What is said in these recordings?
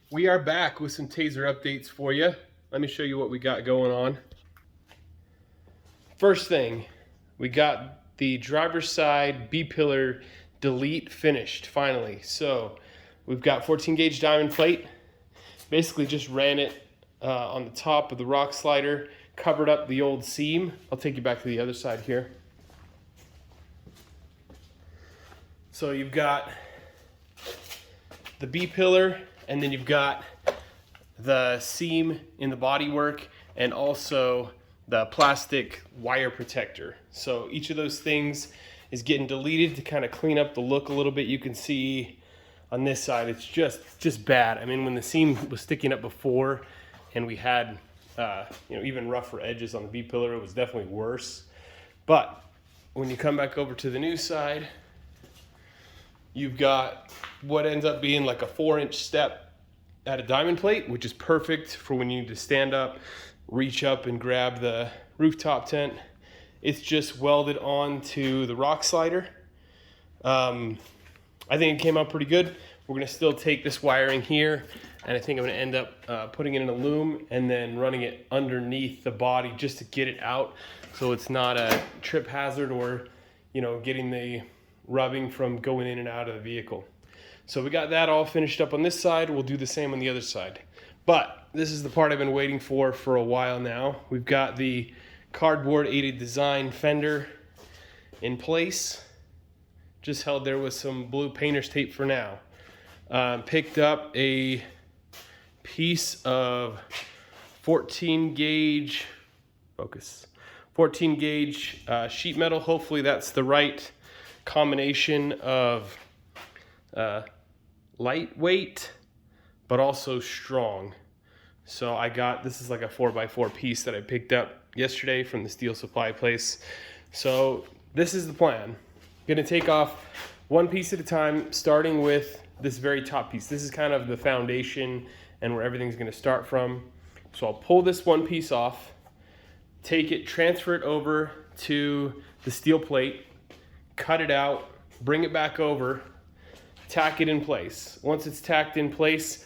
We are back with some TAZR updates for you. Let me show you what we got going on. First thing, we got the driver's side B-pillar delete finished finally. So we've got 14 gauge diamond plate. Basically just ran it on the top of the rock slider, covered up the old seam. I'll take you back to the other side here. So you've got the B-pillar, and then you've got the seam in the bodywork and also the plastic wire protector. So each of those things is getting deleted to kind of clean up the look a little bit. You can see on this side it's just bad. I mean, when the seam was sticking up before and we had even rougher edges on the B-pillar, it was definitely worse. But when you come back over to the new side, you've got what ends up being like a 4-inch step at a diamond plate, which is perfect for when you need to stand up, reach up and grab the rooftop tent. It's just welded onto the rock slider. I think it came out pretty good. We're gonna still take this wiring here, and I think I'm gonna end up putting it in a loom and then running it underneath the body just to get it out so it's not a trip hazard or getting the rubbing from going in and out of the vehicle. So we got that all finished up on this side. We'll do the same on the other side. But this is the part I've been waiting for a while now. We've got the cardboard aided design fender in place. Just held there with some blue painter's tape for now. Picked up a piece of 14 gauge, focus, 14 gauge sheet metal. Hopefully that's the right combination of lightweight but also strong. So I got, this is like a 4x4 piece that I picked up yesterday from the steel supply place. So this is the plan. I'm gonna take off one piece at a time, starting with this very top piece. This is kind of the foundation and where everything's gonna start from. So I'll pull this one piece off, take it, transfer it over to the steel plate, cut it out, bring it back over, tack it in place. Once it's tacked in place,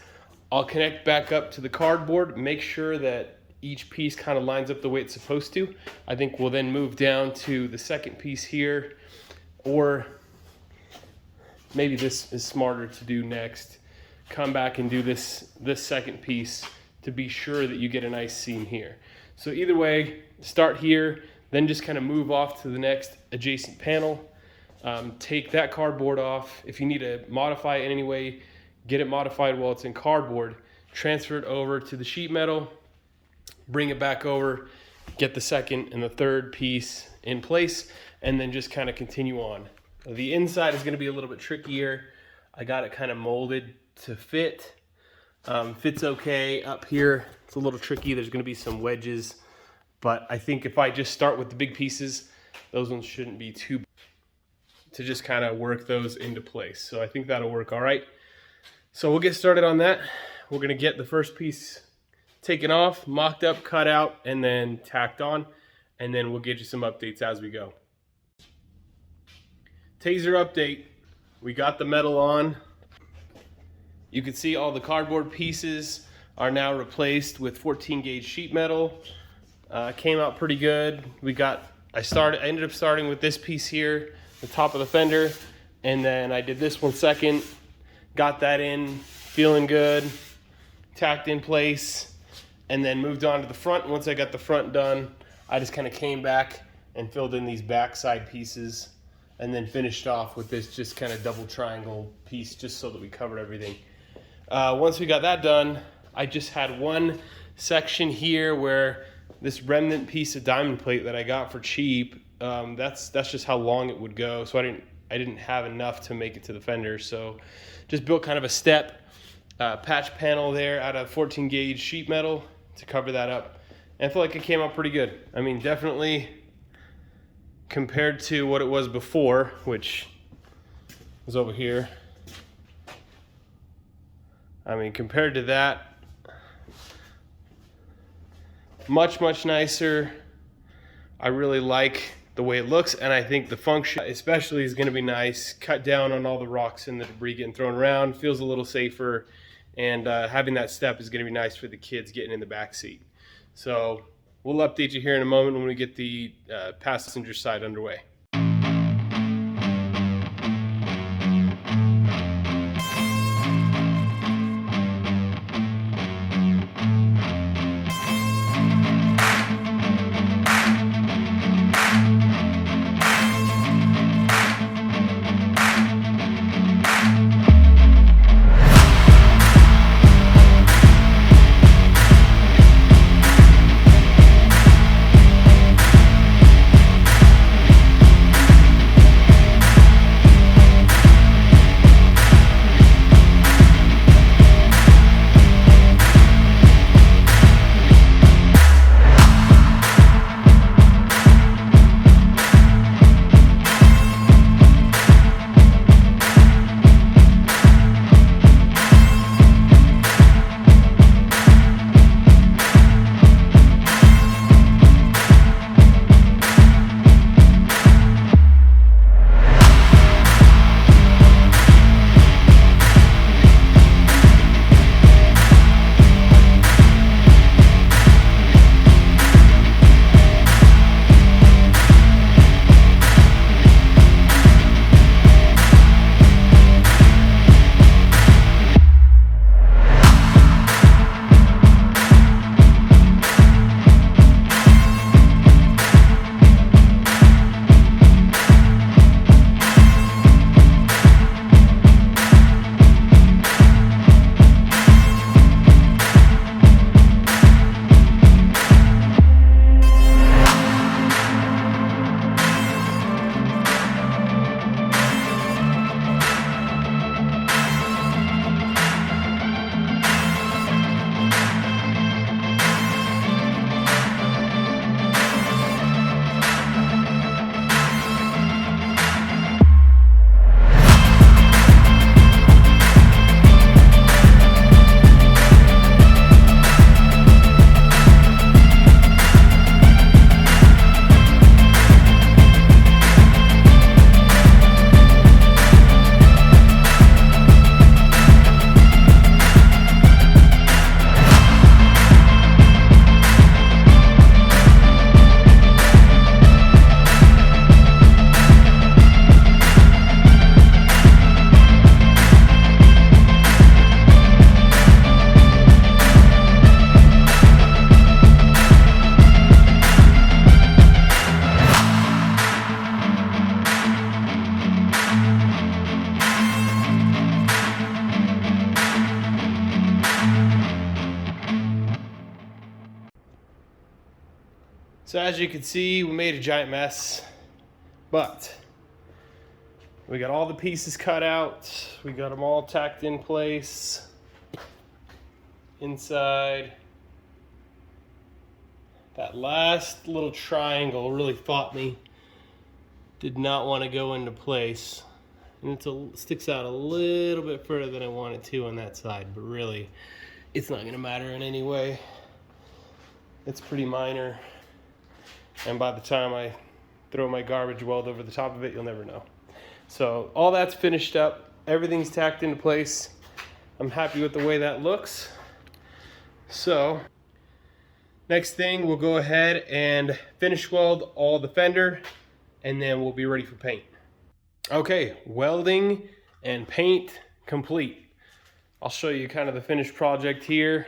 I'll connect back up to the cardboard, make sure that each piece kind of lines up the way it's supposed to. I think we'll then move down to the second piece here, or maybe this is smarter to do next. Come back and do this second piece to be sure that you get a nice seam here. So either way, start here, then just kind of move off to the next adjacent panel. Take that cardboard off. If you need to modify it in any way, get it modified while it's in cardboard. Transfer it over to the sheet metal, bring it back over, get the second and the third piece in place, and then just kind of continue on. The inside is going to be a little bit trickier. I got it kind of molded to fit. Fits okay. Up here, it's a little tricky. There's going to be some wedges, but I think if I just start with the big pieces, those ones shouldn't be too big to just kind of work those into place. So I think that'll work all right. So we'll get started on that. We're gonna get the first piece taken off, mocked up, cut out, and then tacked on, and then we'll get you some updates as we go. TAZR update, we got the metal on. You can see all the cardboard pieces are now replaced with 14 gauge sheet metal. Came out pretty good. I ended up starting with this piece here, the top of the fender, and then I did this one second, got that in, feeling good, tacked in place, and then moved on to the front. Once I got the front done, I just kind of came back and filled in these backside pieces and then finished off with this just kind of double triangle piece just so that we covered everything. Once we got that done, I just had one section here where this remnant piece of diamond plate that I got for cheap, that's just how long it would go. So I didn't have enough to make it to the fender. So just built kind of a step patch panel there out of 14 gauge sheet metal to cover that up. And I feel like it came out pretty good. I mean, definitely compared to what it was before, which was over here. I mean, compared to that, much nicer. I really like the way it looks, and I think the function especially is going to be nice. Cut down on all the rocks and the debris getting thrown around. Feels a little safer, and having that step is going to be nice for the kids getting in the back seat. So we'll update you here in a moment when we get the passenger side underway. So as you can see, we made a giant mess, but we got all the pieces cut out. We got them all tacked in place. Inside. That last little triangle really fought me. Did not want to go into place. And it sticks out a little bit further than I want it to on that side, but really, it's not going to matter in any way. It's pretty minor. And by the time I throw my garbage weld over the top of it, you'll never know. So all that's finished up. Everything's tacked into place. I'm happy with the way that looks. So next thing, we'll go ahead and finish weld all the fender, and then we'll be ready for paint. Okay, welding and paint complete. I'll show you kind of the finished project here.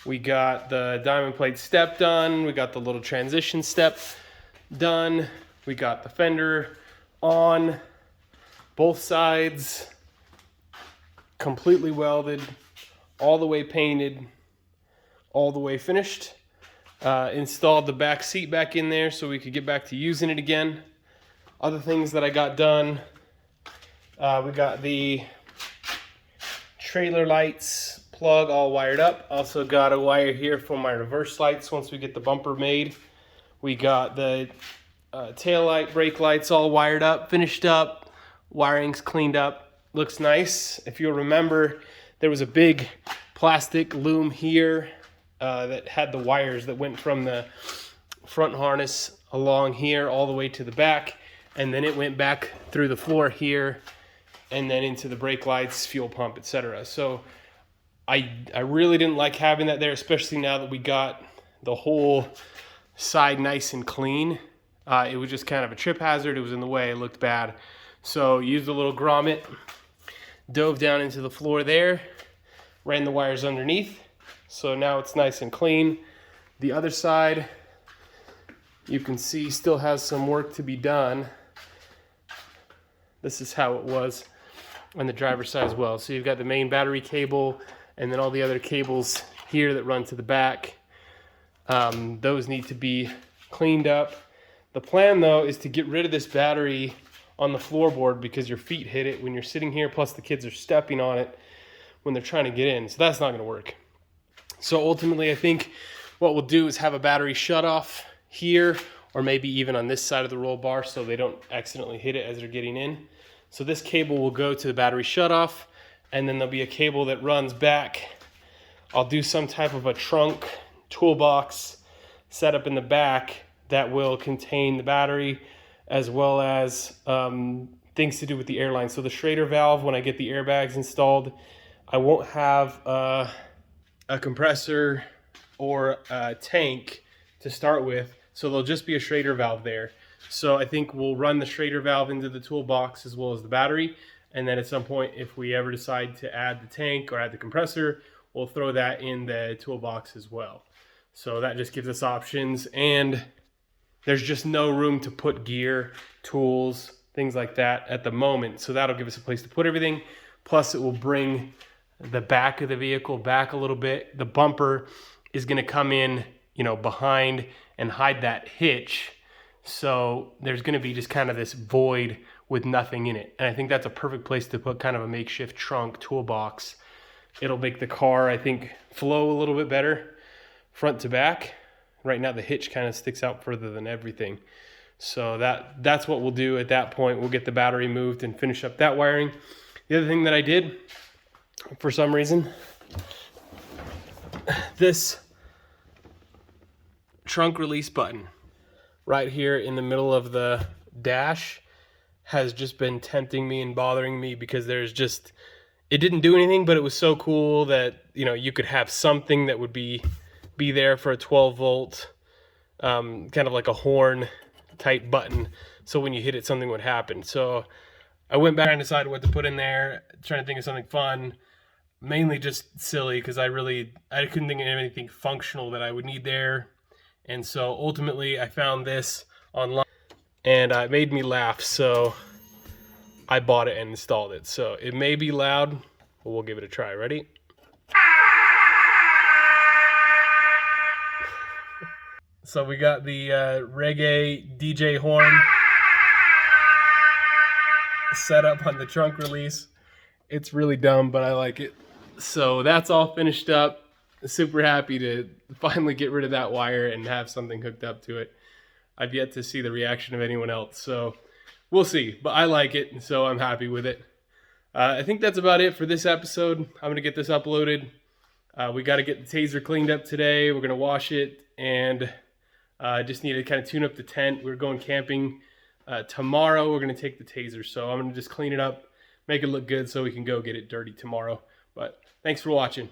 We got the diamond plate step done. We got the little transition step done. We got the fender on both sides, completely welded, all the way painted, all the way finished. Installed the back seat back in there so we could get back to using it again. Other things that I got done, we got the trailer lights plug all wired up. Also got a wire here for my reverse lights once we get the bumper made. We got the tail light, brake lights all wired up, finished up, wiring's cleaned up, looks nice. If you'll remember, there was a big plastic loom here that had the wires that went from the front harness along here all the way to the back, and then it went back through the floor here and then into the brake lights, fuel pump, etc. So I really didn't like having that there, especially now that we got the whole side nice and clean. It was just kind of a trip hazard. It was in the way. It looked bad. So used a little grommet, dove down into the floor there, ran the wires underneath. So now it's nice and clean. The other side, you can see, still has some work to be done. This is how it was on the driver's side as well. So you've got the main battery cable and then all the other cables here that run to the back. Those need to be cleaned up. The plan though is to get rid of this battery on the floorboard because your feet hit it when you're sitting here, plus the kids are stepping on it when they're trying to get in. So that's not gonna work. So ultimately I think what we'll do is have a battery shut off here, or maybe even on this side of the roll bar so they don't accidentally hit it as they're getting in. So this cable will go to the battery shut off, and then there'll be a cable that runs back. I'll do some type of a trunk toolbox set up in the back that will contain the battery as well as things to do with the airline. So the Schrader valve, when I get the airbags installed, I won't have a compressor or a tank to start with. So there'll just be a Schrader valve there. So I think we'll run the Schrader valve into the toolbox as well as the battery. And then at some point, if we ever decide to add the tank or add the compressor, we'll throw that in the toolbox as well. So that just gives us options. And there's just no room to put gear, tools, things like that at the moment. So that'll give us a place to put everything. Plus it will bring the back of the vehicle back a little bit. The bumper is going to come in, you know, behind and hide that hitch. So there's going to be just kind of this void with nothing in it. And I think that's a perfect place to put kind of a makeshift trunk toolbox. It'll make the car, I think, flow a little bit better front to back. Right now the hitch kind of sticks out further than everything. So that's what we'll do at that point. We'll get the battery moved and finish up that wiring. The other thing that I did, for some reason, this trunk release button right here in the middle of the dash has just been tempting me and bothering me because there's just, it didn't do anything, but it was so cool that, you know, you could have something that would be there for a 12 volt, kind of like a horn type button. So when you hit it, something would happen. So I went back and decided what to put in there, trying to think of something fun, mainly just silly because I couldn't think of anything functional that I would need there. And so ultimately I found this online and it made me laugh. So I bought it and installed it. So it may be loud, but we'll give it a try. Ready? So we got the reggae DJ horn set up on the trunk release. It's really dumb, but I like it. So that's all finished up. Super happy to finally get rid of that wire and have something hooked up to it. I've yet to see the reaction of anyone else, so we'll see. But I like it, so I'm happy with it. I think that's about it for this episode. I'm going to get this uploaded. We got to get the TAZR cleaned up today. We're going to wash it, and just need to kind of tune up the tent. We're going camping tomorrow. We're going to take the TAZR, so I'm going to just clean it up, make it look good so we can go get it dirty tomorrow. But thanks for watching.